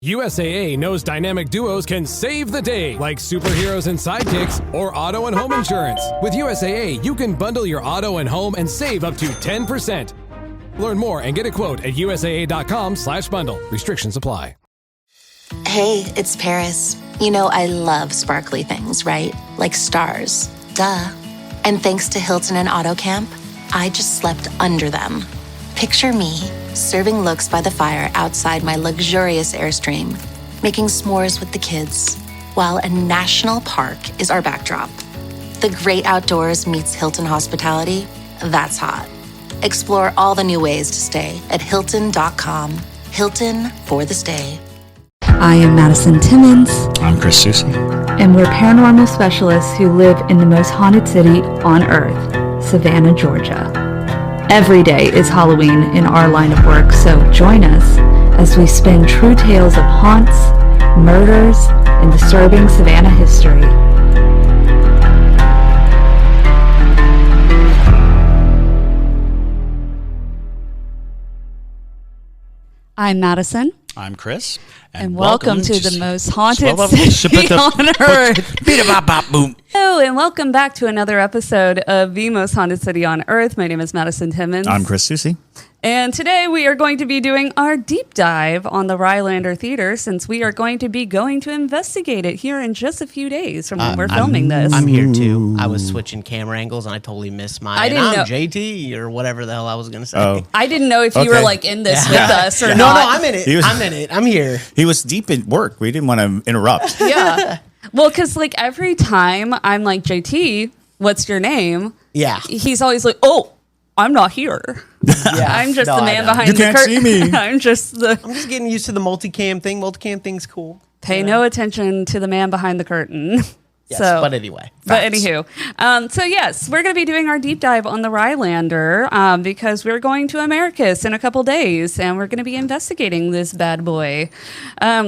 USAA knows dynamic duos can save the day, like superheroes and sidekicks or auto and home insurance. With USAA, you can bundle your auto and home and save up to 10%. Learn more and get a quote at USAA.com/bundle. Restrictions apply. Hey, it's Paris. You know I love sparkly things, right? Like stars. Duh. And thanks to Hilton and Auto Camp, I just slept under them. Picture me, serving looks by the fire outside my luxurious Airstream, making s'mores with the kids, while a national park is our backdrop. The great outdoors meets Hilton hospitality. That's hot. Explore all the new ways to stay at Hilton.com. Hilton for the stay. I am Madison Timmons. I'm Chris Susi. And we're paranormal specialists who live in the most haunted city on earth, Savannah, Georgia. Every day is Halloween in our line of work, so join us as we spin true tales of haunts, murders, and disturbing Savannah history. I'm Madison. I'm Chris. And welcome to the most haunted city on earth. Hello, and welcome back to another episode of the most haunted city on earth. My name is Madison Timmons. I'm Chris Susi. And today we are going to be doing our deep dive on the Rylander Theatre, since we are going to be going to investigate it here in just a few days from when we're filming this. I'm here too. I was switching camera angles and I totally missed mine. I didn't know. JT or whatever the hell I was going to say. Oh. I didn't know if you were like in this with us or No, not. I'm in it. I'm in it. I'm here. He was deep in work. We didn't want to interrupt. Yeah. Well, because like every time I'm like, JT, what's your name? Yeah. He's always like, oh, I'm not here. Yeah. I'm just No, the I man know. behind You the can't curtain. see me. I'm just getting used to the multicam thing. Multicam thing's cool. pay no attention to the man behind the curtain. Yes, So, but anyway. But anywho, so yes, we're going to be doing our deep dive on the Rylander because we're going to Americus in a couple days, and we're going to be investigating this bad boy.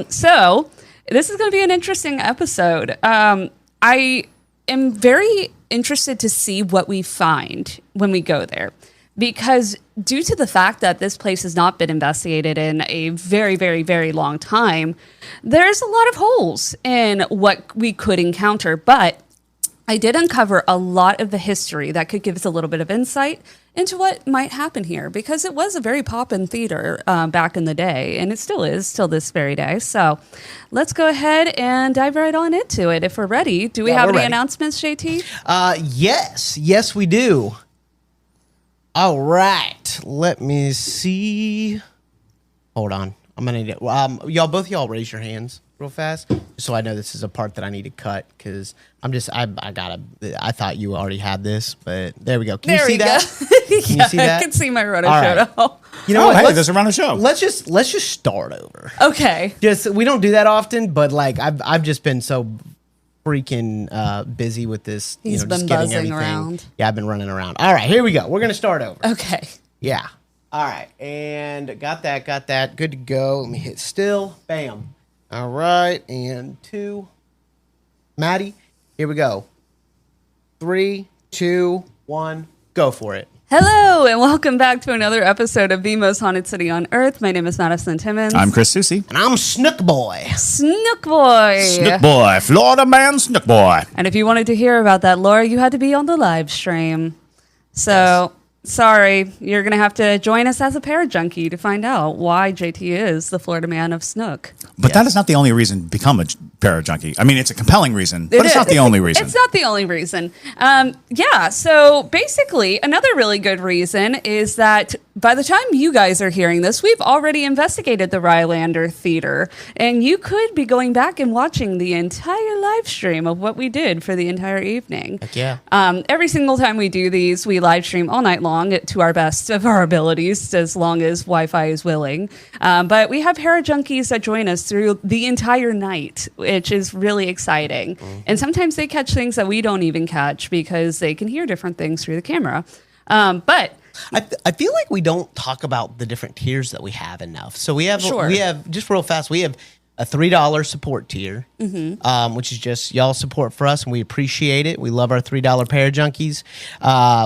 So this is going to be an interesting episode. I am very interested to see what we find when we go there, because due to the fact that this place has not been investigated in a very, very, very long time, there's a lot of holes in what we could encounter. But I did uncover a lot of the history that could give us a little bit of insight into what might happen here, because it was a very poppin' theater back in the day, and it still is till this very day. So let's go ahead and dive right on into it if we're ready. Do we have any announcements, JT? Yes, we do. All right, let me see. Hold on, I'm gonna need it. Both y'all raise your hands real fast, just so I know this is a part that I need to cut, because I thought you already had this, but there we go. Can you see that? Can you see that? I can see my roto All right. show. You know what? Hey, there's a round of show. Let's just start over. Okay. We don't do that often, but like I've just been so freaking busy with this. He's been just getting buzzing everything. around. Yeah, I've been running around. All right, here we go. We're gonna start over. Okay. Yeah. All right, and got that. Good to go. Let me hit still. Bam. All right, and 2. Maddie, here we go. 3, 2, 1, go for it. Hello, and welcome back to another episode of the most haunted city on earth. My name is Madison Timmons. I'm Chris Susi. And I'm Snook Boy. Snook Boy. Snook Boy. Florida man, Snook Boy. And if you wanted to hear about that, Laura, you had to be on the live stream. So, sorry, you're going to have to join us as a parajunkie to find out why JT is the Florida man of Snook. But that is not the only reason to become a parajunkie. I mean, it's a compelling reason, but it's not the only reason. It's not the only reason. So basically, another really good reason is that by the time you guys are hearing this, we've already investigated the Rylander Theatre, and you could be going back and watching the entire live stream of what we did for the entire evening. Heck yeah. Every single time we do these, we live stream all night long to our best of our abilities, as long as Wi-Fi is willing. But we have parajunkies that join us through the entire night, which is really exciting. Mm-hmm. And sometimes they catch things that we don't even catch because they can hear different things through the camera. But I feel like we don't talk about the different tiers that we have enough. So we have just real fast. We have a $3 support tier, which is just y'all support for us, and we appreciate it. We love our $3 Parajunkies.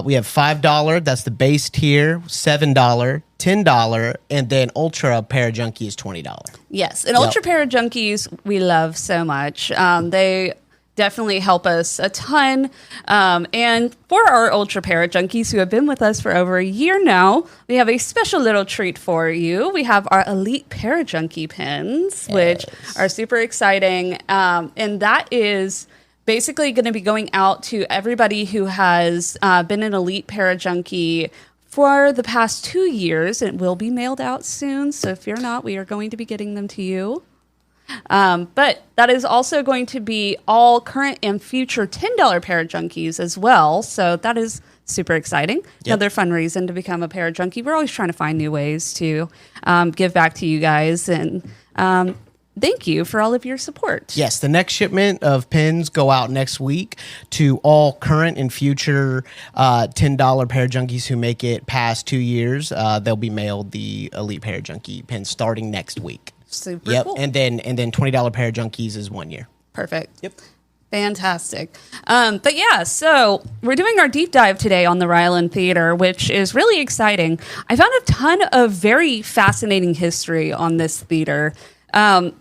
We have $5, that's the base tier, $7, $10, and then Ultra Parajunkie is $20. Yes, and Ultra Parajunkies we love so much. They definitely help us a ton. And for our Ultra Parajunkies who have been with us for over a year now, we have a special little treat for you. We have our Elite Parajunkie pins, which are super exciting. And that is basically going to be going out to everybody who has been an Elite Parajunkie for the past 2 years. It will be mailed out soon, so fear not, we are going to be getting them to you. But that is also going to be all current and future $10 Parajunkies as well. So that is super exciting. Another fun reason to become a Parajunkie. We're always trying to find new ways to give back to you guys. And thank you for all of your support. Yes, the next shipment of pins go out next week to all current and future $10 Parajunkies who make it past 2 years. They'll be mailed the Elite Parajunkie pins starting next week. Super cool. And then $20 Parajunkies is 1 year. Perfect. Yep. Fantastic. But yeah, so we're doing our deep dive today on the Rylander Theatre, which is really exciting. I found a ton of very fascinating history on this theater,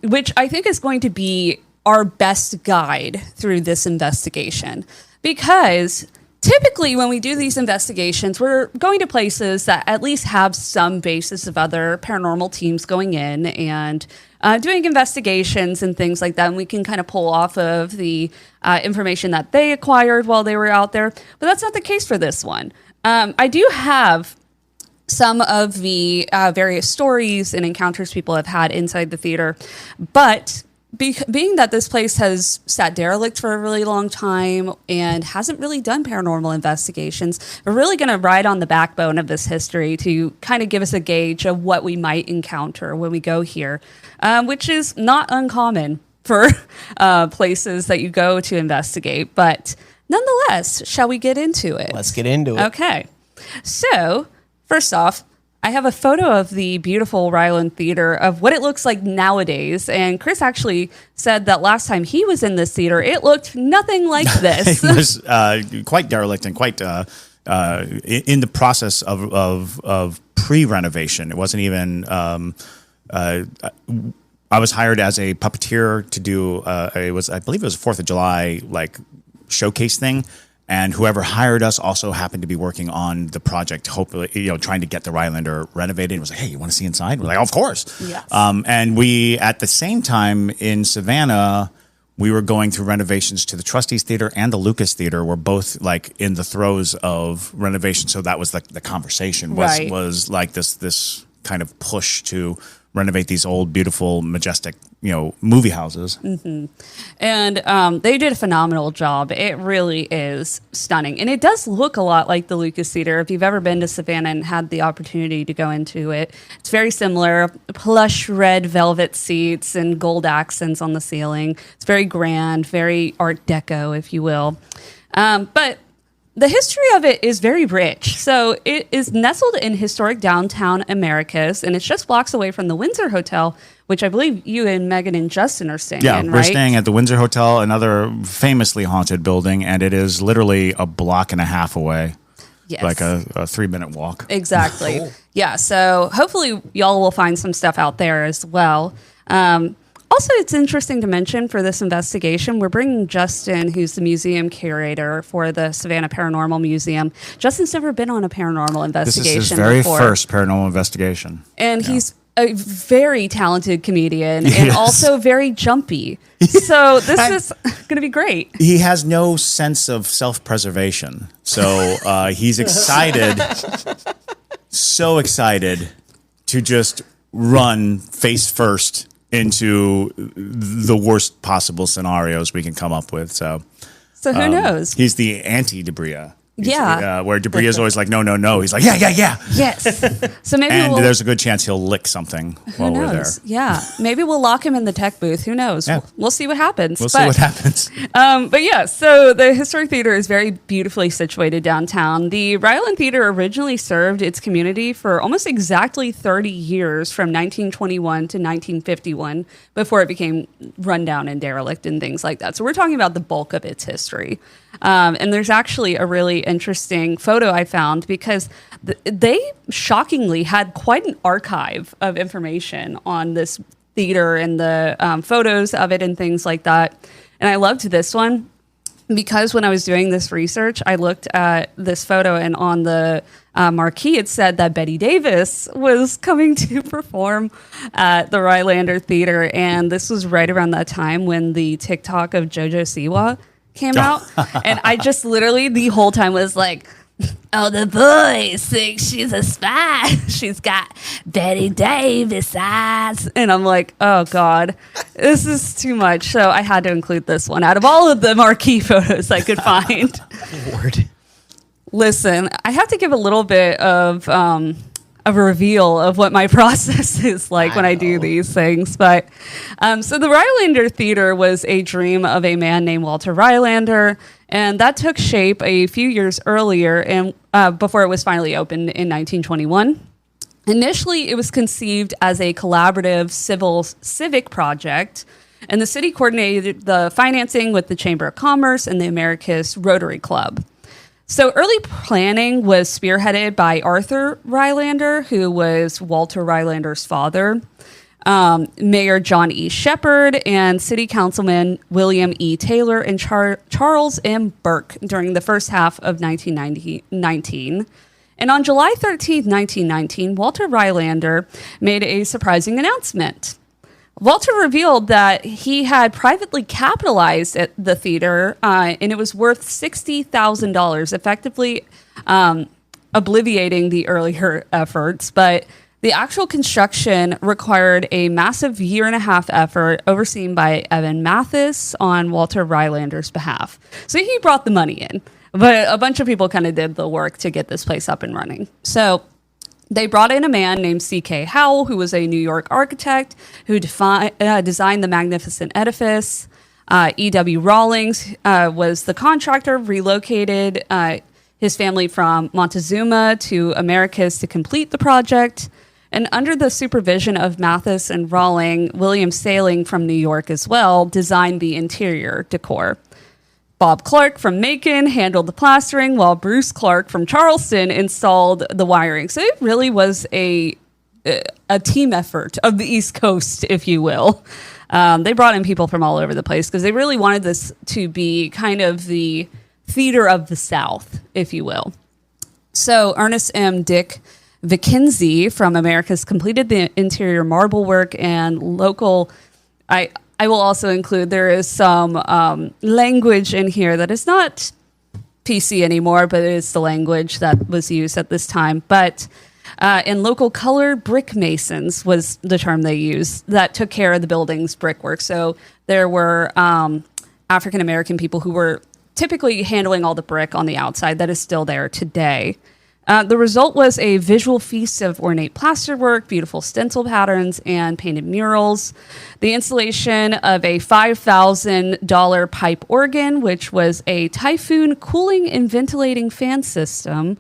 which I think is going to be our best guide through this investigation. Because typically when we do these investigations, we're going to places that at least have some basis of other paranormal teams going in and doing investigations and things like that. And we can kind of pull off of the information that they acquired while they were out there. But that's not the case for this one. I do have some of the various stories and encounters people have had inside the theater. But being that this place has sat derelict for a really long time and hasn't really done paranormal investigations, we're really going to ride on the backbone of this history to kind of give us a gauge of what we might encounter when we go here, which is not uncommon for places that you go to investigate. But nonetheless, shall we get into it? Let's get into it. Okay. So, first off, I have a photo of the beautiful Rylander Theatre of what it looks like nowadays. And Chris actually said that last time he was in this theater, it looked nothing like this. It was quite derelict and quite in the process of pre-renovation. It wasn't even... I was hired as a puppeteer to do... I believe it was a 4th of July showcase thing. And whoever hired us also happened to be working on the project, hopefully, trying to get the Rylander renovated. It was like, hey, you want to see inside? We're like, oh, of course. Yes. And we, at the same time in Savannah, we were going through renovations to the Trustees Theater and the Lucas Theater. We're both in the throes of renovation. So that was the conversation was like this kind of push to renovate these old, beautiful, majestic, movie houses. Mm-hmm. And they did a phenomenal job. It really is stunning. And it does look a lot like the Lucas Theater. If you've ever been to Savannah and had the opportunity to go into it, it's very similar. Plush red velvet seats and gold accents on the ceiling. It's very grand, very Art Deco, if you will. But the history of it is very rich. So it is nestled in historic downtown Americus, and it's just blocks away from the Windsor Hotel, which I believe you and Megan and Justin are staying in, right? Yeah, we're staying at the Windsor Hotel, another famously haunted building, and it is literally a block and a half away. Yes. Like a 3-minute walk. Exactly. Yeah, so hopefully y'all will find some stuff out there as well. Also, it's interesting to mention for this investigation, we're bringing Justin, who's the museum curator for the Savannah Paranormal Museum. Justin's never been on a paranormal investigation This is his very before. first paranormal investigation. And he's a very talented comedian and also very jumpy. So this is going to be great. He has no sense of self-preservation. So he's excited, so excited to just run face first into the worst possible scenarios we can come up with. So who knows? He's the anti-Debria. Yeah. Where Debris is always like, no, no, no. He's like, yeah, yeah, yeah. Yes. So maybe And we'll, there's a good chance he'll lick something who while we're there. knows? Yeah. Maybe we'll lock him in the tech booth. Who knows? Yeah. We'll see what happens. We'll see what happens. But yeah, so the Historic Theater is very beautifully situated downtown. The Ryland Theater originally served its community for almost exactly 30 years from 1921 to 1951 before it became rundown and derelict and things like that. So we're talking about the bulk of its history. And there's actually a really interesting photo I found because they shockingly had quite an archive of information on this theater and the photos of it and things like that. And I loved this one because when I was doing this research, I looked at this photo and on the marquee, it said that Betty Davis was coming to perform at the Rylander Theater. And this was right around that time when the TikTok of JoJo Siwa came out. And I just literally the whole time was like, oh, the boys think she's a spy. She's got Betty Davis eyes. And I'm like, oh, God, this is too much. So I had to include this one out of all of the marquee photos I could find. Lord. Listen, I have to give a little bit of a reveal of what my process is like when I do these things. But so the Rylander Theater was a dream of a man named Walter Rylander, and that took shape a few years earlier and before it was finally opened in 1921. Initially, it was conceived as a collaborative civic project, and the city coordinated the financing with the Chamber of Commerce and the Americus Rotary Club. So early planning was spearheaded by Arthur Rylander, who was Walter Rylander's father, Mayor John E. Shepard, and City Councilman William E. Taylor and Charles M. Burke during the first half of 1919. And on July 13, 1919, Walter Rylander made a surprising announcement. Walter revealed that he had privately capitalized at the theater, and it was worth $60,000, effectively obliviating the earlier efforts. But the actual construction required a massive year-and-a-half effort overseen by Evan Mathis on Walter Rylander's behalf. So he brought the money in, but a bunch of people kind of did the work to get this place up and running. So they brought in a man named C.K. Howell, who was a New York architect who designed the magnificent edifice. E.W. Rawlings was the contractor, relocated his family from Montezuma to Americus to complete the project. And under the supervision of Mathis and Rawling, William Saling from New York as well designed the interior decor. Bob Clark from Macon handled the plastering, while Bruce Clark from Charleston installed the wiring. So it really was a team effort of the East Coast, if you will. They brought in people from all over the place because they really wanted this to be kind of the theater of the South, if you will. So Ernest M. Dick Vickenzie from Americus completed the interior marble work and local... I will also include there is some language in here that is not PC anymore, but it is the language that was used at this time. But and local colored brick masons was the term they used that took care of the building's brickwork. So there were African-American people who were typically handling all the brick on the outside that is still there today. The result was a visual feast of ornate plasterwork, beautiful stencil patterns, and painted murals. The installation of a $5,000 pipe organ, which was a Typhoon cooling and ventilating fan system,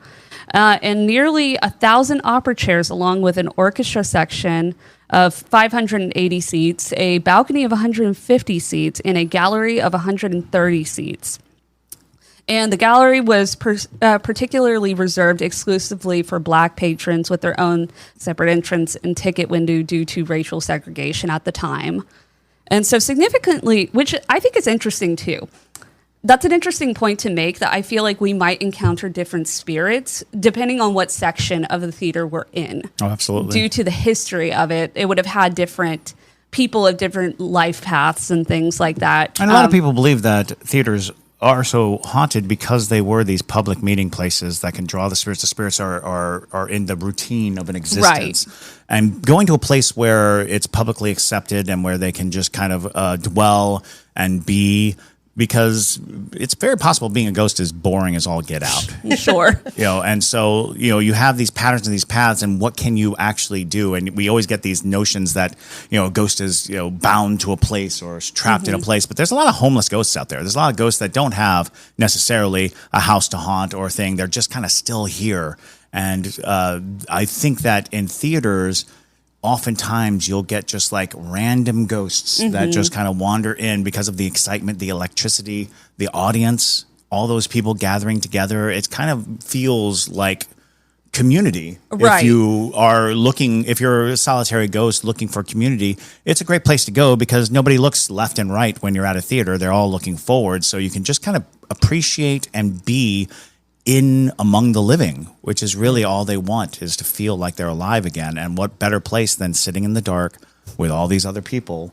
and nearly 1,000 opera chairs, along with an orchestra section of 580 seats, a balcony of 150 seats, and a gallery of 130 seats. And the gallery was particularly reserved exclusively for Black patrons with their own separate entrance and ticket window due to racial segregation at the time. And so significantly, which I think is interesting too, that's an interesting point to make, that I feel like we might encounter different spirits depending on what section of the theater we're in. Oh, absolutely. Due to the history of it, it would have had different people of different life paths and things like that. And a lot of people believe that theaters are so haunted because they were these public meeting places that can draw the spirits. The spirits are in the routine of an existence. Right. And going to a place where it's publicly accepted and where they can just kind of dwell and be because it's very possible being a ghost is boring as all get out. Sure. And so, you have these patterns and these paths, and what can you actually do? And we always get these notions that, a ghost is, bound to a place or is trapped in a place. But there's a lot of homeless ghosts out there. There's a lot of ghosts that don't have necessarily a house to haunt or a thing. They're just kind of still here. And I think that in theaters, oftentimes you'll get just like random ghosts that just kind of wander in because of the excitement, the electricity, the audience, all those people gathering together. It kind of feels like community. Right. If you're a solitary ghost looking for community, it's a great place to go because nobody looks left and right when you're at a theater. They're all looking forward. So you can just kind of appreciate and be in among the living, which is really all they want, is to feel like they're alive again. And what better place than sitting in the dark with all these other people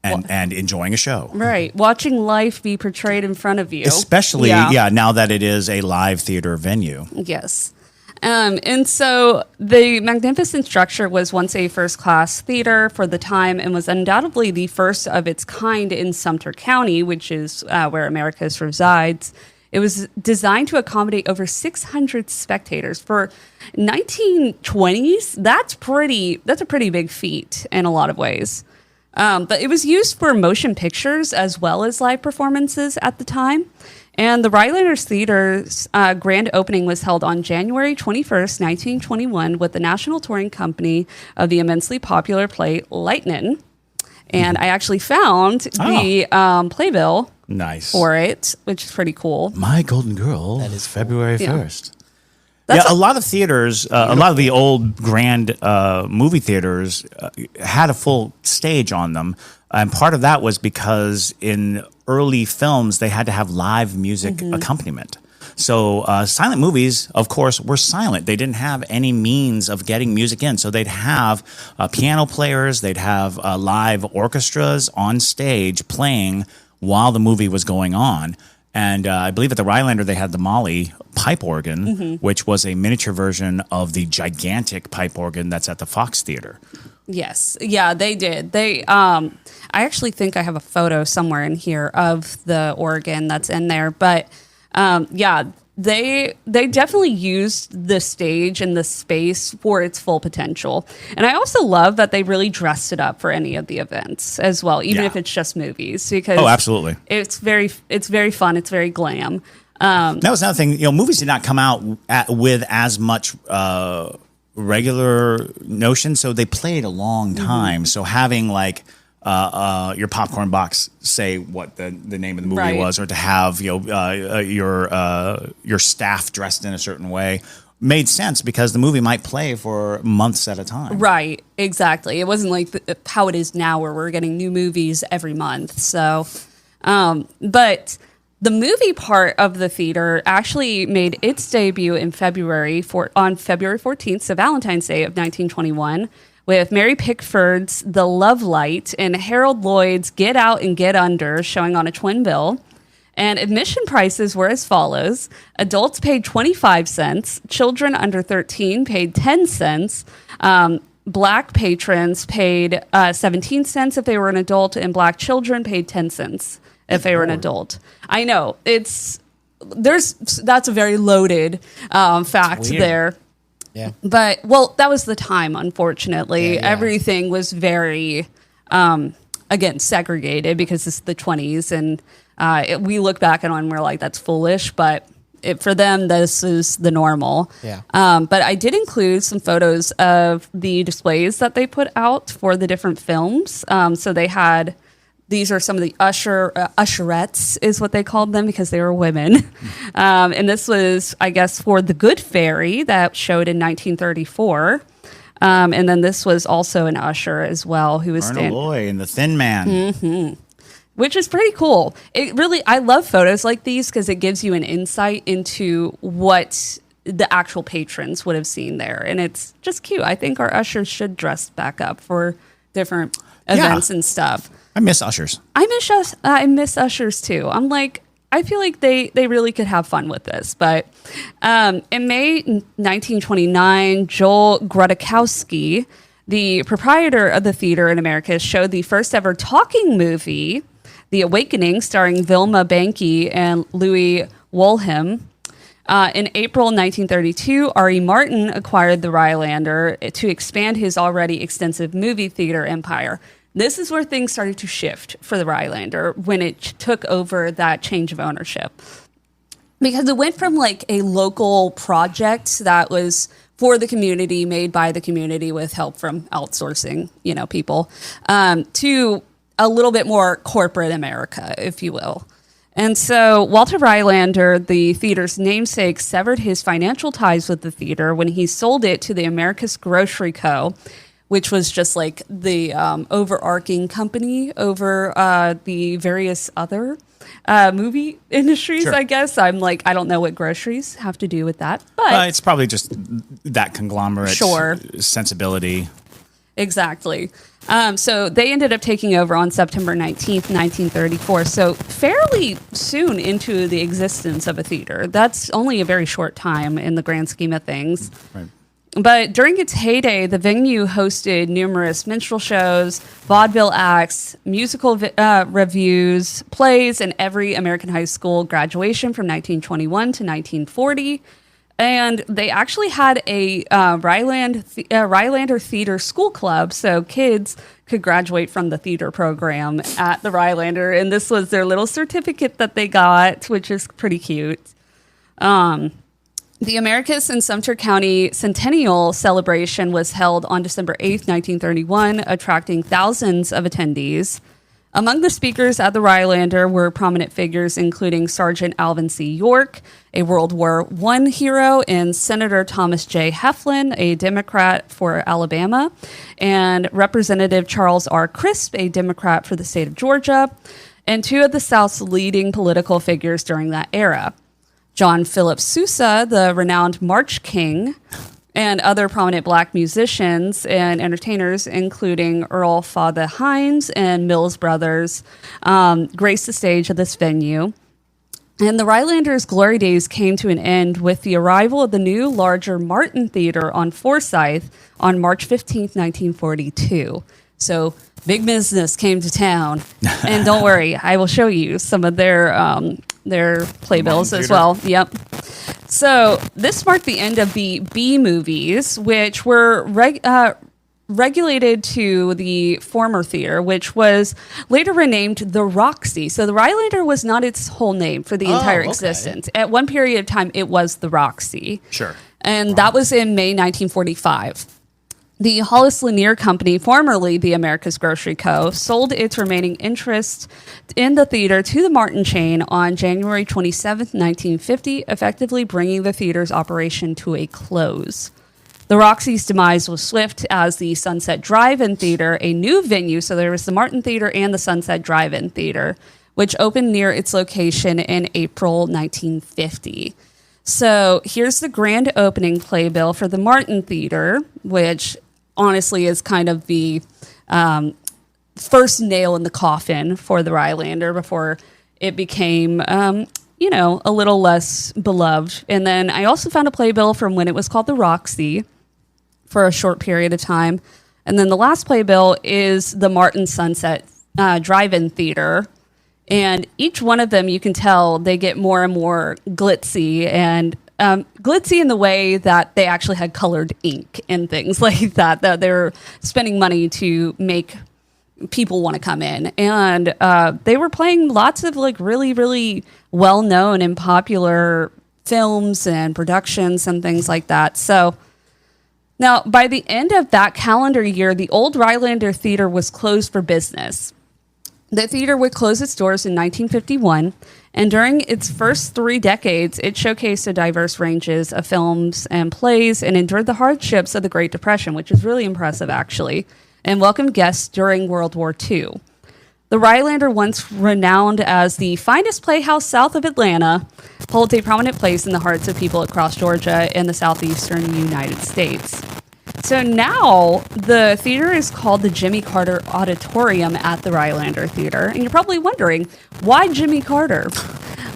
and enjoying a show. Right. Watching life be portrayed in front of you. Especially, now that it is a live theater venue. Yes. And so the magnificent structure was once a first-class theater for the time and was undoubtedly the first of its kind in Sumter County, which is where Americus resides. It was designed to accommodate over 600 spectators. For 1920s, that's a pretty big feat in a lot of ways. But it was used for motion pictures as well as live performances at the time. And the Rylander Theater's grand opening was held on January 21st, 1921, with the national touring company of the immensely popular play Lightnin'. And I actually found the playbill for it, which is pretty cool. My Golden Girl. That is February 1st. A lot of theaters, a lot of the old grand movie theaters had a full stage on them. And part of that was because in early films, they had to have live music accompaniment. So silent movies, of course, were silent. They didn't have any means of getting music in. So they'd have piano players, they'd have live orchestras on stage playing while the movie was going on. And I believe at the Rylander, they had the Molly pipe organ, which was a miniature version of the gigantic pipe organ that's at the Fox Theater. Yes. Yeah, they did. I actually think I have a photo somewhere in here of the organ that's in there. But they definitely used the stage and the space for its full potential. And I also love that they really dressed it up for any of the events as well, even if it's just movies. Because absolutely. It's very fun. It's very glam. That was another thing. Movies did not come out with as much regular notion, so they played a long time. So having like your popcorn box say what the name of the movie was, or to have your staff dressed in a certain way made sense because the movie might play for months at a time. Right, exactly. It wasn't like how it is now where we're getting new movies every month. So, but the movie part of the theater actually made its debut in on February 14th, so Valentine's Day of 1921, with Mary Pickford's The Love Light and Harold Lloyd's Get Out and Get Under showing on a twin bill. And admission prices were as follows. Adults paid 25 cents. Children under 13 paid 10 cents. Black patrons paid 17 cents if they were an adult, and black children paid 10 cents if they were an adult. I know. That's a very loaded fact there. Yeah. But, that was the time, unfortunately. Yeah. Everything was very, again, segregated because it's the 20s. And we look back on it and we're like, that's foolish. But for them, this is the normal. Yeah. But I did include some photos of the displays that they put out for the different films. So they had... These are some of the usherettes, is what they called them because they were women. And this was, I guess, for The Good Fairy that showed in 1934. And then this was also an usher as well who was standing. Loy and the Thin Man. Mm-hmm. Which is pretty cool. I love photos like these because it gives you an insight into what the actual patrons would have seen there. And it's just cute. I think our ushers should dress back up for different events and stuff. I miss ushers. I miss ushers too. I feel like they really could have fun with this. But in May 1929, Joel Grudakowski, the proprietor of the theater in Americus, showed the first ever talking movie The Awakening, starring Vilma Banky and Louis Woolham. In April 1932, R.E. Martin acquired the Rylander to expand his already extensive movie theater empire. This is where things started to shift for the Rylander when it took over that change of ownership. Because it went from like a local project that was for the community, made by the community with help from outsourcing, people, to a little bit more corporate America, if you will. And so Walter Rylander, the theater's namesake, severed his financial ties with the theater when he sold it to the Americus Grocery Co., which was just like the overarching company over the various other movie industries, Sure. I guess. I don't know what groceries have to do with that. But It's probably just that conglomerate Sure. sensibility. Exactly. So they ended up taking over on September 19th, 1934. So fairly soon into the existence of a theater. That's only a very short time in the grand scheme of things. Right. But during its heyday, the venue hosted numerous minstrel shows, vaudeville acts, musical revues, plays, and every American high school graduation from 1921 to 1940. And they actually had a Rylander Theater School Club, so kids could graduate from the theater program at the Rylander, and this was their little certificate that they got, which is pretty cute. The Americus and Sumter County Centennial Celebration was held on December 8th, 1931, attracting thousands of attendees. Among the speakers at the Rylander were prominent figures including Sergeant Alvin C. York, a World War I hero, and Senator Thomas J. Heflin, a Democrat for Alabama, and Representative Charles R. Crisp, a Democrat for the state of Georgia, and two of the South's leading political figures during that era. John Philip Sousa, the renowned March King, and other prominent black musicians and entertainers, including Earl Father Hines and Mills Brothers, graced the stage of this venue. And the Rylander's glory days came to an end with the arrival of the new, larger Martin Theater on Forsyth on March 15th, 1942. So big business came to town. And don't worry, I will show you some of their playbills as well. Yep. So this marked the end of the B movies, which were regulated to the former theater, which was later renamed the Roxy. So the Rylander was not its whole name for the entire existence. At one period of time, it was the Roxy. Sure. And that was in May 1945. The Hollis Lanier Company, formerly the Americus Grocery Co., sold its remaining interest in the theater to the Martin chain on January 27, 1950, effectively bringing the theater's operation to a close. The Roxy's demise was swift as the Sunset Drive-In Theater, a new venue, so there was the Martin Theater and the Sunset Drive-In Theater, which opened near its location in April 1950. So here's the grand opening playbill for the Martin Theater, which honestly is kind of the first nail in the coffin for the Rylander before it became, a little less beloved. And then I also found a playbill from when it was called the Roxy for a short period of time. And then the last playbill is the Martin Sunset Drive-In Theater. And each one of them, you can tell they get more and more glitzy and glitzy in the way that they actually had colored ink and things like that they're spending money to make people want to come in. And they were playing lots of like really, really well-known and popular films and productions and things like that. So now, by the end of that calendar year, the old Rylander Theater was closed for business. The theater would close its doors in 1951, and during its first 3 decades, it showcased a diverse ranges of films and plays and endured the hardships of the Great Depression, which is really impressive, actually, and welcomed guests during World War II. The Rylander, once renowned as the finest playhouse south of Atlanta, holds a prominent place in the hearts of people across Georgia and the southeastern United States. So now the theater is called the Jimmy Carter Auditorium at the Rylander Theater. And you're probably wondering, why Jimmy Carter?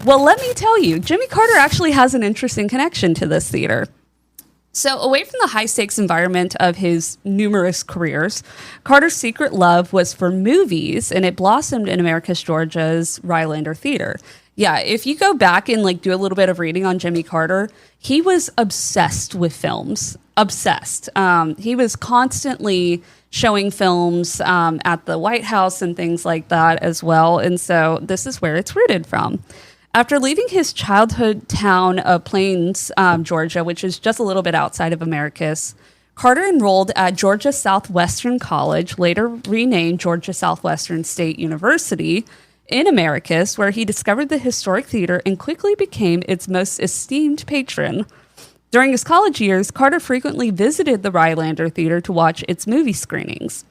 Well, let me tell you, Jimmy Carter actually has an interesting connection to this theater. So away from the high-stakes environment of his numerous careers, Carter's secret love was for movies, and it blossomed in Americus, Georgia's Rylander Theatre. Yeah, if you go back and like do a little bit of reading on Jimmy Carter, he was obsessed with films. Obsessed. He was constantly showing films at the White House and things like that as well. And so this is where it's rooted from. After leaving his childhood town of Plains, Georgia, which is just a little bit outside of Americus, Carter enrolled at Georgia Southwestern College, later renamed Georgia Southwestern State University, in Americus, where he discovered the historic theater and quickly became its most esteemed patron. During his college years, Carter frequently visited the Rylander Theatre to watch its movie screenings.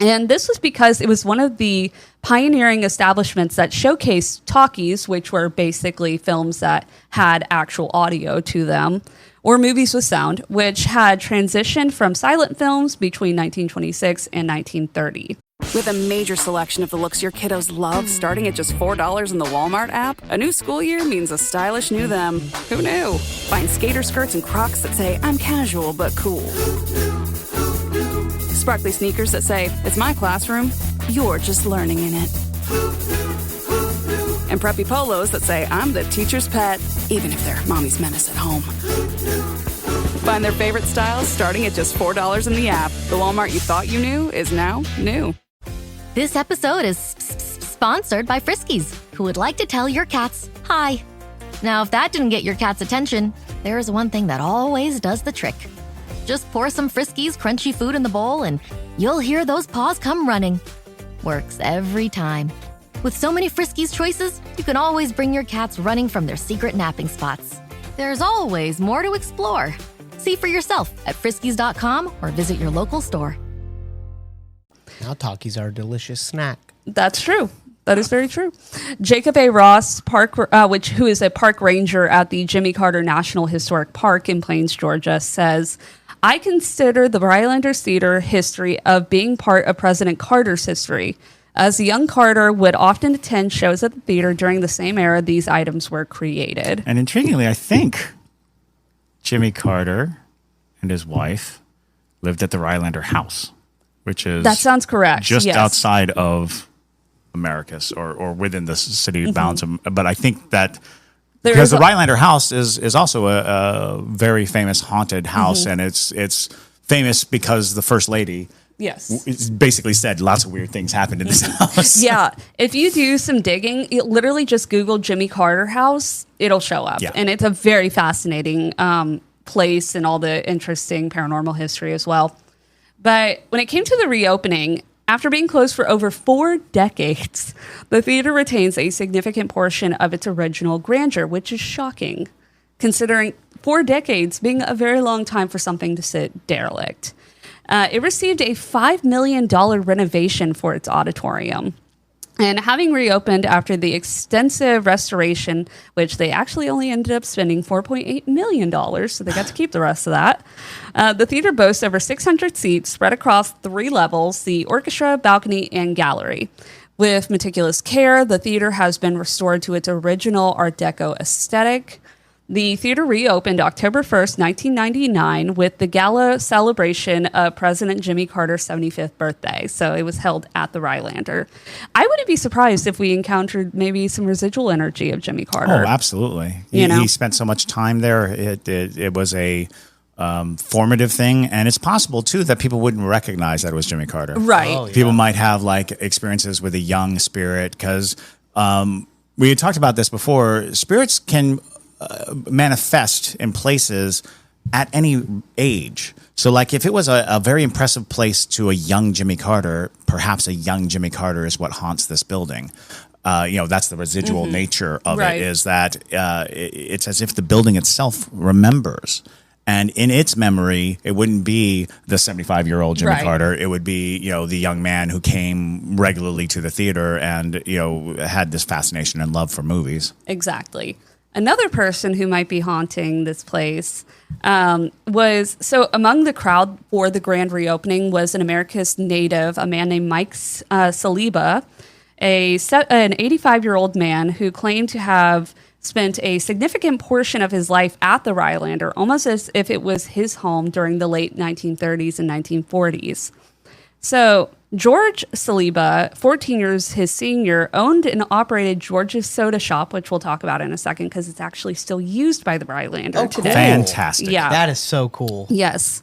And this was because it was one of the pioneering establishments that showcased talkies, which were basically films that had actual audio to them, or movies with sound, which had transitioned from silent films between 1926 and 1930. With a major selection of the looks your kiddos love starting at just $4 in the Walmart app, a new school year means a stylish new them. Who knew? Find skater skirts and Crocs that say, I'm casual but cool. Sparkly sneakers that say, it's my classroom, you're just learning in it. And preppy polos that say, I'm the teacher's pet, even if they're mommy's menace at home. Find their favorite styles starting at just $4 in the app. The Walmart you thought you knew is now new. This episode is sponsored by Friskies, who would like to tell your cats hi. Now, if that didn't get your cat's attention, there is one thing that always does the trick. Just pour some Friskies crunchy food in the bowl and you'll hear those paws come running. Works every time. With so many Friskies choices, you can always bring your cats running from their secret napping spots. There's always more to explore. See for yourself at friskies.com or visit your local store. Now talkies are a delicious snack. That's true. That is very true. Jacob A. Ross, who is a park ranger at the Jimmy Carter National Historic Park in Plains, Georgia, says, I consider the Rylander Theater history of being part of President Carter's history. As a young Carter would often attend shows at the theater during the same era these items were created. And intriguingly, I think Jimmy Carter and his wife lived at the Rylander house, which is that sounds correct. Just yes. outside of Americus or within the city bounds. But I think that because the Rylander house is also a very famous haunted house, and it's famous because the first lady basically said lots of weird things happened in this house. Yeah. If you do some digging, literally just Google Jimmy Carter house, it'll show up. Yeah. And it's a very fascinating place and all the interesting paranormal history as well. But when it came to the reopening, after being closed for over 4 decades, the theater retains a significant portion of its original grandeur, which is shocking, considering 4 decades being a very long time for something to sit derelict. It received a $5 million renovation for its auditorium. And having reopened after the extensive restoration, which they actually only ended up spending $4.8 million, so they got to keep the rest of that, the theater boasts over 600 seats spread across 3 levels, the orchestra, balcony, and gallery. With meticulous care, the theater has been restored to its original Art Deco aesthetic. The theater reopened October 1st, 1999, with the gala celebration of President Jimmy Carter's 75th birthday. So it was held at the Rylander. I wouldn't be surprised if we encountered maybe some residual energy of Jimmy Carter. Oh, absolutely. He spent so much time there. It was a formative thing. And it's possible, too, that people wouldn't recognize that it was Jimmy Carter. Right. Oh, yeah. People might have like experiences with a young spirit because we had talked about this before. Spirits can manifest in places at any age. So like if it was a very impressive place to a young Jimmy Carter, perhaps a young Jimmy Carter is what haunts this building. That's the residual nature of it, is that it's as if the building itself remembers. And in its memory, it wouldn't be the 75-year-old Jimmy Carter. It would be, the young man who came regularly to the theater and, had this fascination and love for movies. Exactly. Another person who might be haunting this place among the crowd for the grand reopening was an Americus native, a man named Mike Saliba, an 85-year-old man who claimed to have spent a significant portion of his life at the Rylander, almost as if it was his home during the late 1930s and 1940s. So George Saliba, 14 years his senior, owned and operated George's Soda Shop, which we'll talk about in a second because it's actually still used by the Rylander today. Fantastic. Yeah. That is so cool. Yes.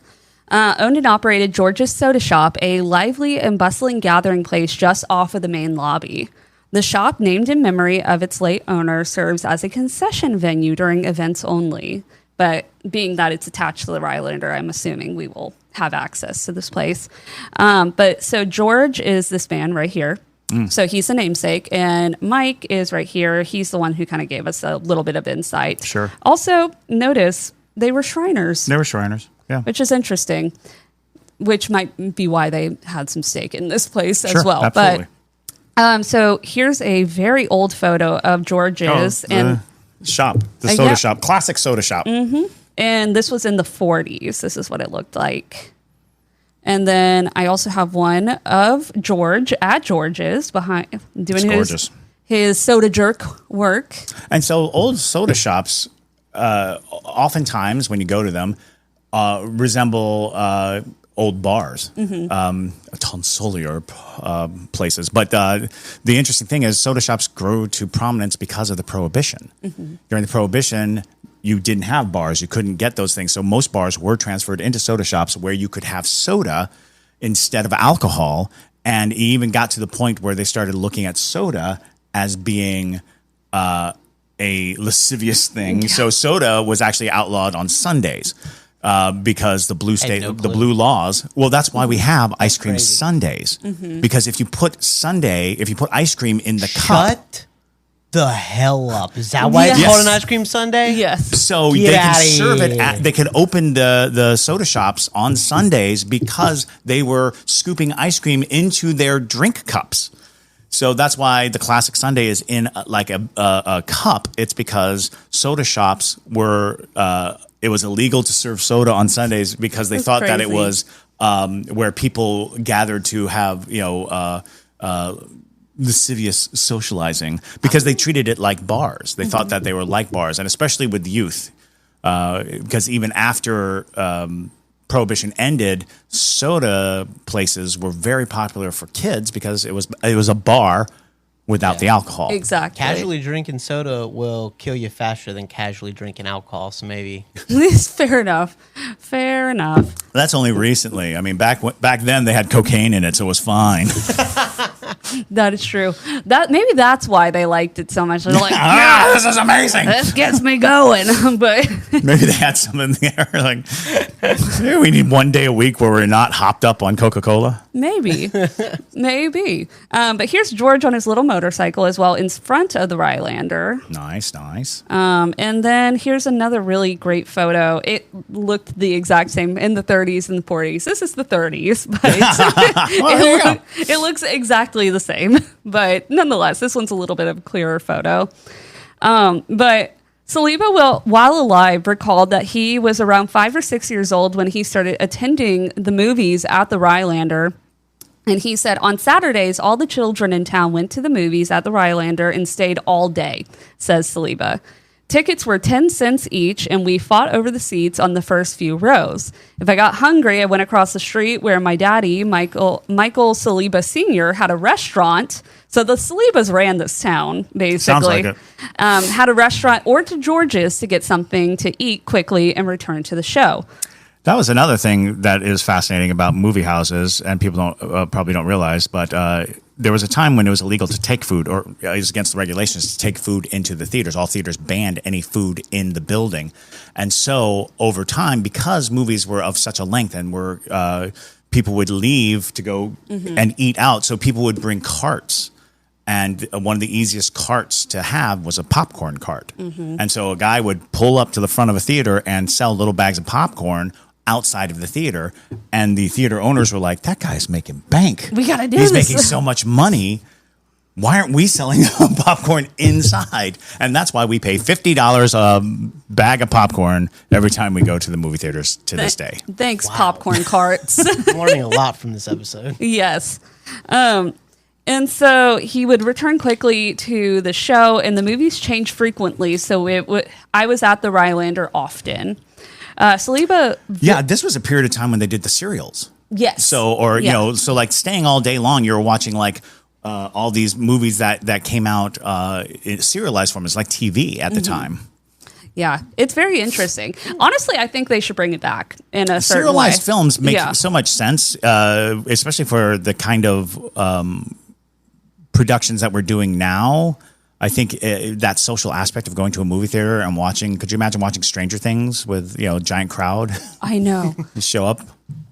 Owned and operated George's Soda Shop, a lively and bustling gathering place just off of the main lobby. The shop, named in memory of its late owner, serves as a concession venue during events only. But being that it's attached to the Rylander, I'm assuming we will have access to this place. But so George is this man right here. So he's the namesake, and Mike is right here. He's the one who kind of gave us a little bit of insight. Sure. Also, notice they were Shriners. They were Shriners. Yeah. Which is interesting, which might be why they had some stake in this place Sure, as well. absolutely. But so here's a very old photo of George's, and shop, the soda shop, classic soda shop. and this was in the 40s. This is what it looked like. And then I also have one of George at George's behind doing his soda jerk work. And so old soda shops, oftentimes when you go to them, resemble old bars, tonsorial places. But the interesting thing is soda shops grew to prominence because of the Prohibition. During the Prohibition, you didn't have bars. You couldn't get those things. So most bars were transferred into soda shops where you could have soda instead of alcohol. And it even got to the point where they started looking at soda as being a lascivious thing. Yeah. So soda was actually outlawed on Sundays. Because the blue laws. Well, that's why we have ice cream sundaes. Because if you put ice cream in the cup, shut the hell up. Is that why it's called an ice cream sundae? Yes. So they can serve it. They can open the soda shops on Sundays because they were scooping ice cream into their drink cups. So that's why the classic sundae is in like a cup. It's because soda shops were. It was illegal to serve soda on Sundays because they thought that it was where people gathered to have, lascivious socializing because they treated it like bars. They thought that they were like bars, and especially with youth, because even after Prohibition ended, soda places were very popular for kids because it was a bar without the alcohol. Exactly. Casually drinking soda will kill you faster than casually drinking alcohol, so maybe. Fair enough. Fair enough. That's only recently. I mean, back then they had cocaine in it, so it was fine. That is true. Maybe that's why they liked it so much. They're like, this is amazing. This gets me going. But maybe they had some in there. Like, maybe we need one day a week where we're not hopped up on Coca-Cola. Maybe. But here's George on his little motorcycle as well in front of the Rylander. Nice. And then here's another really great photo. It looked the exact same in the 30s and the 40s. This is the 30s, but it looks exactly the same. But nonetheless, this one's a little bit of a clearer photo. But Saliba, while alive, recalled that he was around 5 or 6 years old when he started attending the movies at the Rylander. And he said, on Saturdays, all the children in town went to the movies at the Rylander and stayed all day, says Saliba. Tickets were 10 cents each, and we fought over the seats on the first few rows. If I got hungry, I went across the street where my daddy, Michael Saliba Sr., had a restaurant. So the Salibas ran this town, basically. Sounds like it. Had a restaurant or to George's to get something to eat quickly and return to the show. That was another thing that is fascinating about movie houses, and people probably don't realize, but there was a time when it was illegal to take food, or it was against the regulations to take food into the theaters. All theaters banned any food in the building. And so over time, because movies were of such a length and people would leave to go and eat out, so people would bring carts. And one of the easiest carts to have was a popcorn cart. And so a guy would pull up to the front of a theater and sell little bags of popcorn outside of the theater, and the theater owners were like, that guy's making bank. We gotta do He's this. making so much money. Why aren't we selling popcorn inside? And that's why we pay $50 a bag of popcorn every time we go to the movie theaters to this day. Thanks, popcorn carts. I'm learning a lot from this episode. Yes. And so he would return quickly to the show, and the movies changed frequently. So I was at the Rylander often. Saliba. Yeah, this was a period of time when they did the serials. Yes. So, so like staying all day long, you were watching like all these movies that came out in serialized form. It's like TV at the time. Yeah, it's very interesting. Honestly, I think they should bring it back in a certain Serialized way. films make so much sense, especially for the kind of productions that we're doing now. I think that social aspect of going to a movie theater and watching. Could you imagine watching Stranger Things with a giant crowd? I know. Show up.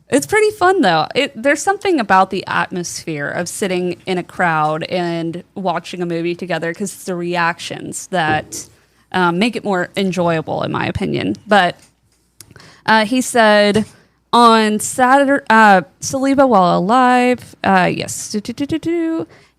It's pretty fun though. There's something about the atmosphere of sitting in a crowd and watching a movie together because it's the reactions that make it more enjoyable, in my opinion. But he said on Saturday, Saliba, while alive,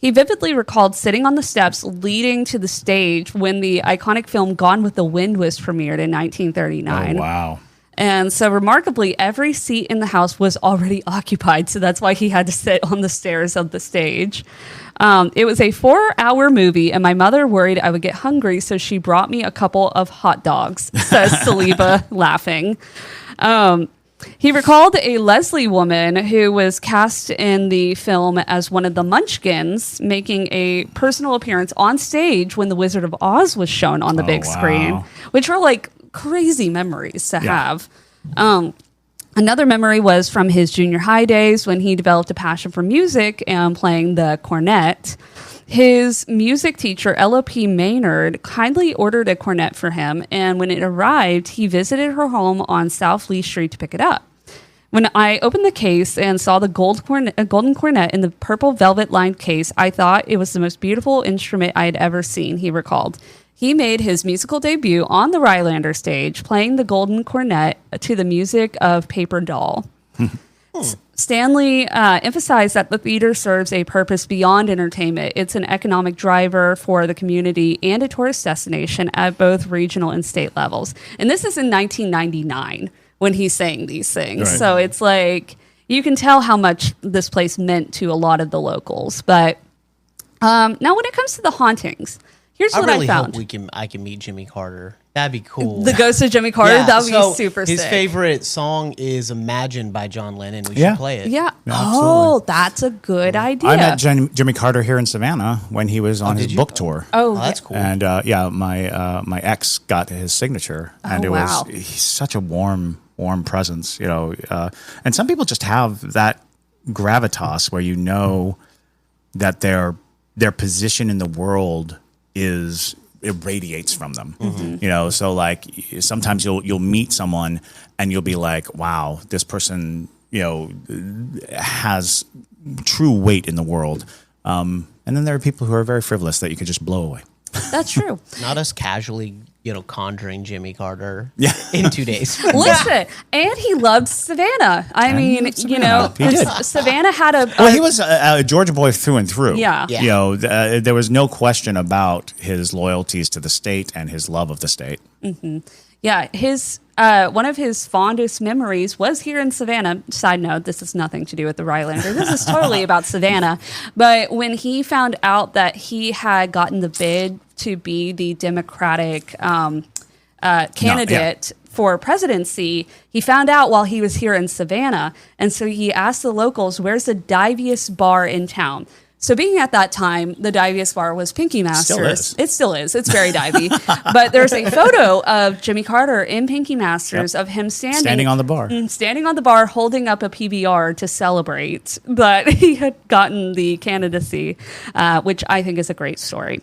he vividly recalled sitting on the steps leading to the stage when the iconic film Gone with the Wind was premiered in 1939. Oh, wow. And so remarkably, every seat in the house was already occupied. So that's why he had to sit on the stairs of the stage. It was a 4-hour movie, and my mother worried I would get hungry, so she brought me a couple of hot dogs, says Saliba, laughing. He recalled a Leslie woman who was cast in the film as one of the Munchkins, making a personal appearance on stage when The Wizard of Oz was shown on the big screen, which were like crazy memories to have. Another memory was from his junior high days when he developed a passion for music and playing the cornet. His music teacher, Ella P. Maynard, kindly ordered a cornet for him, and when it arrived, he visited her home on South Lee Street to pick it up. When I opened the case and saw the golden cornet in the purple velvet-lined case, I thought it was the most beautiful instrument I had ever seen, he recalled. He made his musical debut on the Rylander stage, playing the golden cornet to the music of Paper Doll. Stanley emphasized that the theater serves a purpose beyond entertainment. It's an economic driver for the community and a tourist destination at both regional and state levels. And this is in 1999 when he's saying these things. Right. So it's like, you can tell how much this place meant to a lot of the locals. But now when it comes to the hauntings, here's what I found. Hope I can meet Jimmy Carter. That'd be cool. The ghost of Jimmy Carter? Yeah, that would be super sick. His favorite song is Imagine by John Lennon. We should play it. Yeah. Oh, that's a good idea. I met Jimmy Carter here in Savannah when he was on his book tour. Oh, that's cool. And my ex got his signature. And he's such a warm presence, and some people just have that gravitas where that their position in the world it radiates from them. Mm-hmm. So like sometimes you'll meet someone and you'll be like, wow, this person, has true weight in the world. And then there are people who are very frivolous that you could just blow away. That's true. Not us casually, conjuring Jimmy Carter in 2 days. Listen, and he loved Savannah. Savannah had a... Well, he was a Georgia boy through and through. Yeah. There was no question about his loyalties to the state and his love of the state. Mm-hmm. Yeah, one of his fondest memories was here in Savannah. Side note, this has nothing to do with the Rylander. This is totally about Savannah. But when he found out that he had gotten the bid to be the Democratic candidate for presidency, he found out while he was here in Savannah. And so he asked the locals, where's the diviest bar in town? So being at that time, the diviest bar was Pinky Masters. It still is. It's very divey. But there's a photo of Jimmy Carter in Pinky Masters of him standing on the bar. Standing on the bar, holding up a PBR to celebrate that he had gotten the candidacy, which I think is a great story.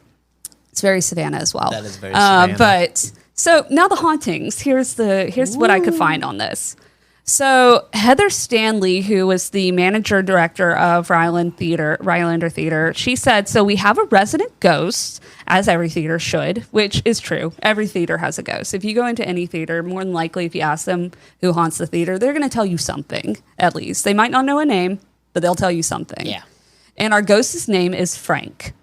It's very Savannah as well. That is very Savannah. But so now the hauntings. Here's what I could find on this. So Heather Stanley, who was the manager director of Rylander Theatre, she said, so we have a resident ghost, as every theater should, which is true. Every theater has a ghost. If you go into any theater, more than likely, if you ask them who haunts the theater, they're going to tell you something, at least. They might not know a name, but they'll tell you something. Yeah. And our ghost's name is Frank.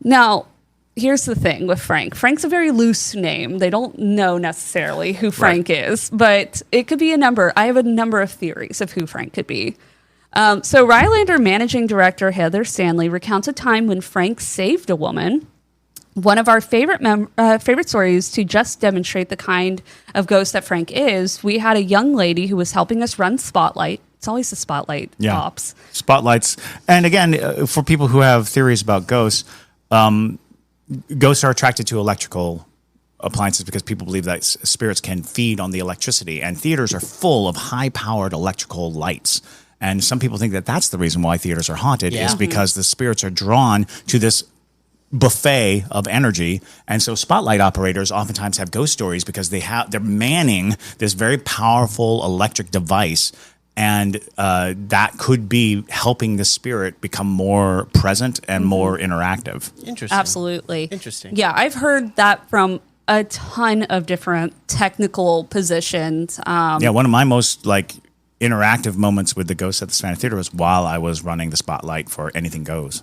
Now, here's the thing with Frank. Frank's a very loose name. They don't know necessarily who Frank is, but it could be a number. I have a number of theories of who Frank could be. So Rylander managing director Heather Stanley recounts a time when Frank saved a woman. One of our favorite stories to just demonstrate the kind of ghost that Frank is, we had a young lady who was helping us run Spotlight. It's always the Spotlight pops. Spotlights. And again, for people who have theories about ghosts, ghosts are attracted to electrical appliances because people believe that spirits can feed on the electricity. And theaters are full of high-powered electrical lights. And some people think that that's the reason why theaters are haunted is because the spirits are drawn to this buffet of energy. And so spotlight operators oftentimes have ghost stories because they're manning this very powerful electric device, and that could be helping the spirit become more present and more interactive. Interesting. Absolutely. Interesting. Yeah, I've heard that from a ton of different technical positions. One of my most interactive moments with the ghosts at the Savannah Theater was while I was running the spotlight for Anything Goes.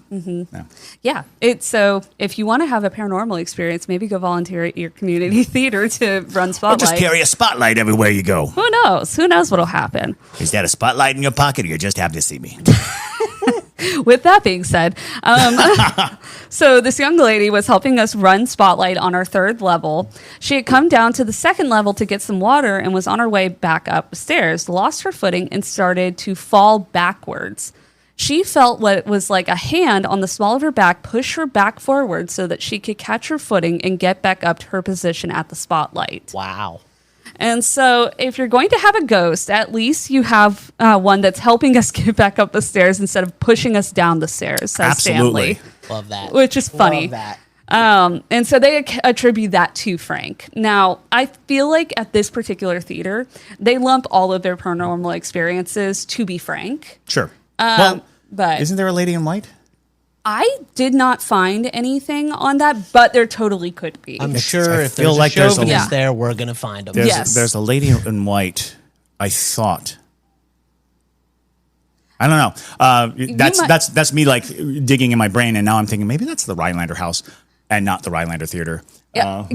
Yeah. So if you want to have a paranormal experience, maybe go volunteer at your community theater to run Or Spotlight. just carry a spotlight everywhere you go. Who knows? Who knows what'll happen? Is that a spotlight in your pocket, or you just happen to see me? With that being said, so this young lady was helping us run Spotlight on our third level. She had come down to the second level to get some water and was on her way back up the stairs, lost her footing, and started to fall backwards. She felt what was like a hand on the small of her back push her back forward so that she could catch her footing and get back up to her position at the Spotlight. Wow. And so if you're going to have a ghost, at least you have one that's helping us get back up the stairs instead of pushing us down the stairs, says Absolutely. Stanley. Love that. Which is funny. Love that. And so they attribute that to Frank. Now, I feel like at this particular theater, they lump all of their paranormal experiences to be Frank. Sure. But Isn't there a lady in white? I did not find anything on that, but there totally could be. I'm sure I if feel there's like a there's a- chauvinist Yeah. there, we're going to find them. Yes. There's a lady in white, I thought. I don't know. That's me digging in my brain, and now I'm thinking maybe that's the Rylander house and not the Rylander Theater. Yeah.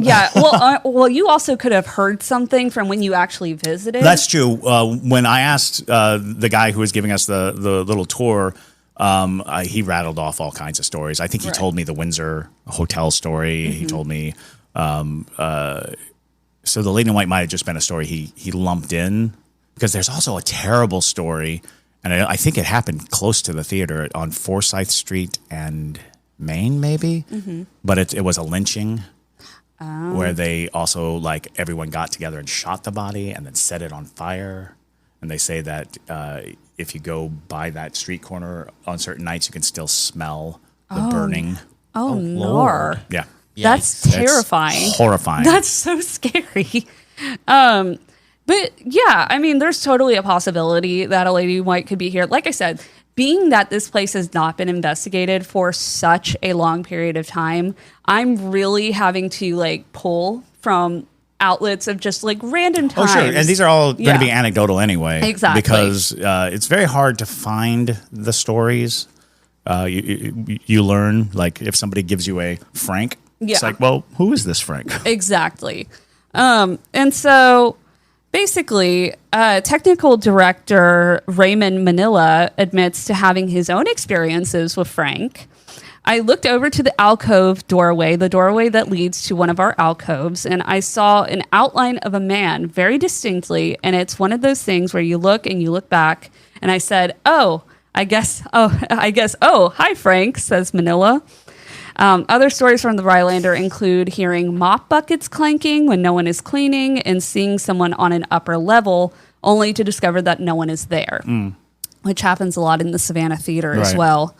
Well, you also could have heard something from when you actually visited. That's true. When I asked the guy who was giving us the little tour, he rattled off all kinds of stories. I think he told me the Windsor Hotel story. He told me. So the lady in white might have just been a story he lumped in, because there's also a terrible story, and I think it happened close to the theater on Forsyth Street and Main, maybe. But it was a lynching. Where they also everyone got together and shot the body and then set it on fire. And they say that if you go by that street corner on certain nights, you can still smell the burning. Oh, no. Lord. Yeah. That's terrifying. It's horrifying. That's so scary. But yeah, I mean, there's totally a possibility that a lady in white could be here. Like I said, being that this place has not been investigated for such a long period of time, I'm really having to pull from outlets of just random times. Oh, sure. And these are all going to be anecdotal anyway. Exactly. Because it's very hard to find the stories. You learn, if somebody gives you a Frank, it's well, who is this Frank? Exactly. And so basically, technical director Raymond Manila admits to having his own experiences with Frank. I looked over to the alcove doorway, the doorway that leads to one of our alcoves, and I saw an outline of a man very distinctly. And it's one of those things where you look and you look back. And I said, I guess, hi, Frank, says Manila. Other stories from the Rylander include hearing mop buckets clanking when no one is cleaning and seeing someone on an upper level only to discover that no one is there, which happens a lot in the Savannah Theater as well.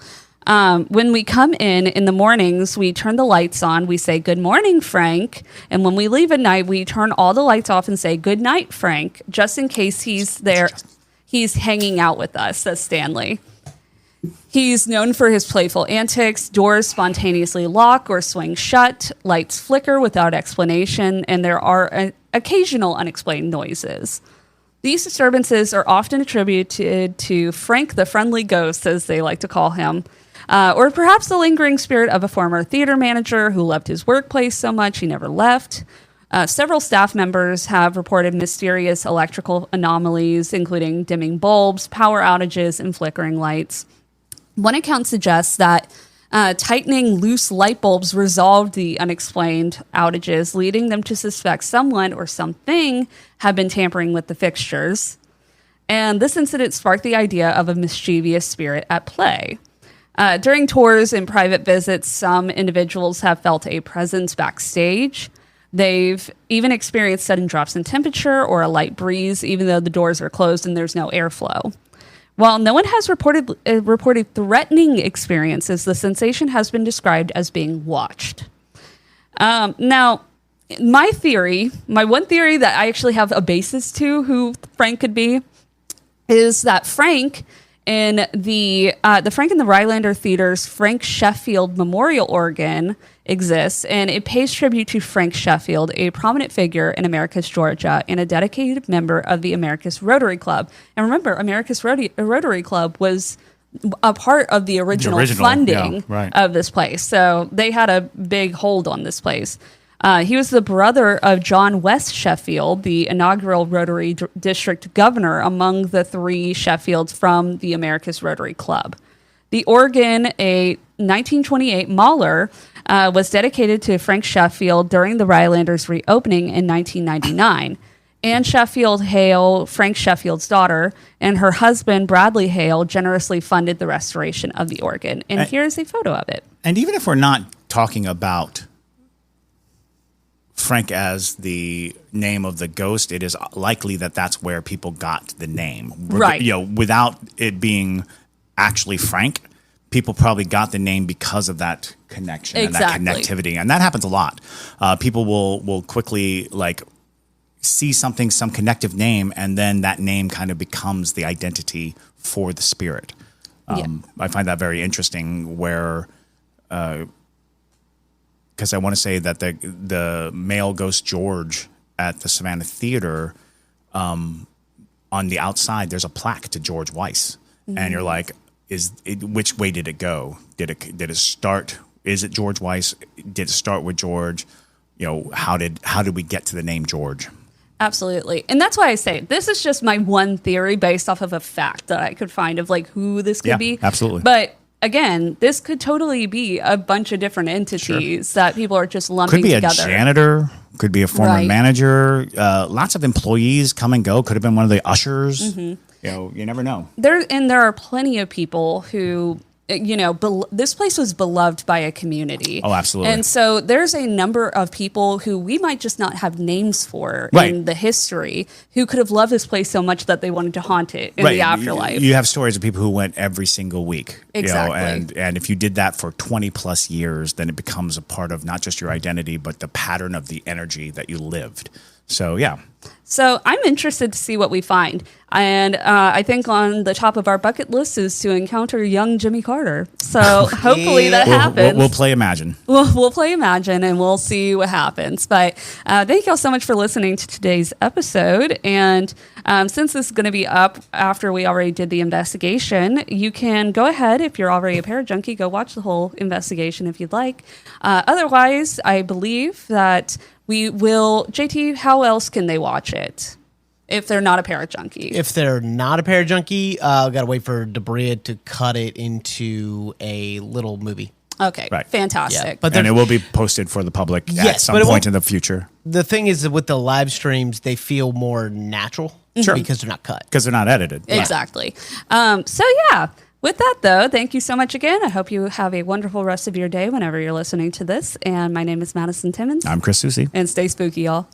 When we come in the mornings, we turn the lights on. We say, "Good morning, Frank." And when we leave at night, we turn all the lights off and say, "Good night, Frank," just in case he's there. He's hanging out with us, says Stanley. He's known for his playful antics. Doors spontaneously lock or swing shut. Lights flicker without explanation. And there are occasional unexplained noises. These disturbances are often attributed to Frank the Friendly Ghost, as they like to call him, or perhaps the lingering spirit of a former theater manager who loved his workplace so much he never left. Several staff members have reported mysterious electrical anomalies, including dimming bulbs, power outages, and flickering lights. One account suggests that tightening loose light bulbs resolved the unexplained outages, leading them to suspect someone or something had been tampering with the fixtures. And this incident sparked the idea of a mischievous spirit at play. During tours and private visits, some individuals have felt a presence backstage. They've even experienced sudden drops in temperature or a light breeze, even though the doors are closed and there's no airflow. While no one has reported threatening experiences, the sensation has been described as being watched. Now, my one theory that I actually have a basis to who Frank could be, is that Frank in the Rylander Theater's Frank Sheffield Memorial Organ exists, and it pays tribute to Frank Sheffield, a prominent figure in Americus, Georgia, and a dedicated member of the Americus Rotary Club. And remember, Americus Rotary Club was a part of the original funding of this place, so they had a big hold on this place. He was the brother of John West Sheffield, the inaugural Rotary District governor among the three Sheffields from the Americus Rotary Club. The organ, a 1928 Mahler, was dedicated to Frank Sheffield during the Rylanders' reopening in 1999. Anne Sheffield Hale, Frank Sheffield's daughter, and her husband, Bradley Hale, generously funded the restoration of the organ. And here's a photo of it. And even if we're not talking about Frank as the name of the ghost, it is likely that that's where people got the name. Right. Without it being actually Frank, people probably got the name because of that connection and that connectivity. And that happens a lot. People will quickly see something, some connective name, and then that name kind of becomes the identity for the spirit. I find that very interesting where... because I want to say that the male ghost George at the Savannah Theater, on the outside, there's a plaque to George Weiss. Mm-hmm. And you're like, which way did it go? Did it start? Is it George Weiss? Did it start with George? How did we get to the name George? Absolutely. And that's why I say this is just my one theory based off of a fact that I could find of who this could be. Absolutely. But again, this could totally be a bunch of different entities that people are just lumping together. Could be a janitor, could be a former manager. Lots of employees come and go. Could have been one of the ushers. Mm-hmm. You never know. There are plenty of people who, this place was beloved by a community. Oh, absolutely. And so there's a number of people who we might just not have names for in the history who could have loved this place so much that they wanted to haunt it in the afterlife. You have stories of people who went every single week. Exactly. And if you did that for 20 plus years, then it becomes a part of not just your identity, but the pattern of the energy that you lived. So, yeah. So I'm interested to see what we find. And I think on the top of our bucket list is to encounter young Jimmy Carter. So hopefully that happens. We'll play Imagine. We'll play Imagine and we'll see what happens. But thank you all so much for listening to today's episode. And since this is going to be up after we already did the investigation, you can go ahead, if you're already a parajunkie, go watch the whole investigation if you'd like. Otherwise, I believe that we will... JT, how else can they watch it if they're not a parajunkie? If they're not a parajunkie, got to wait for Debria to cut it into a little movie. Okay, right. Fantastic. Yeah, and it will be posted for the public at some point in the future. The thing is that with the live streams, they feel more natural because they're not cut. Because they're not edited. Exactly. So, yeah. With that, though, thank you so much again. I hope you have a wonderful rest of your day whenever you're listening to this. And my name is Madison Timmons. I'm Chris Soucy. And stay spooky, y'all.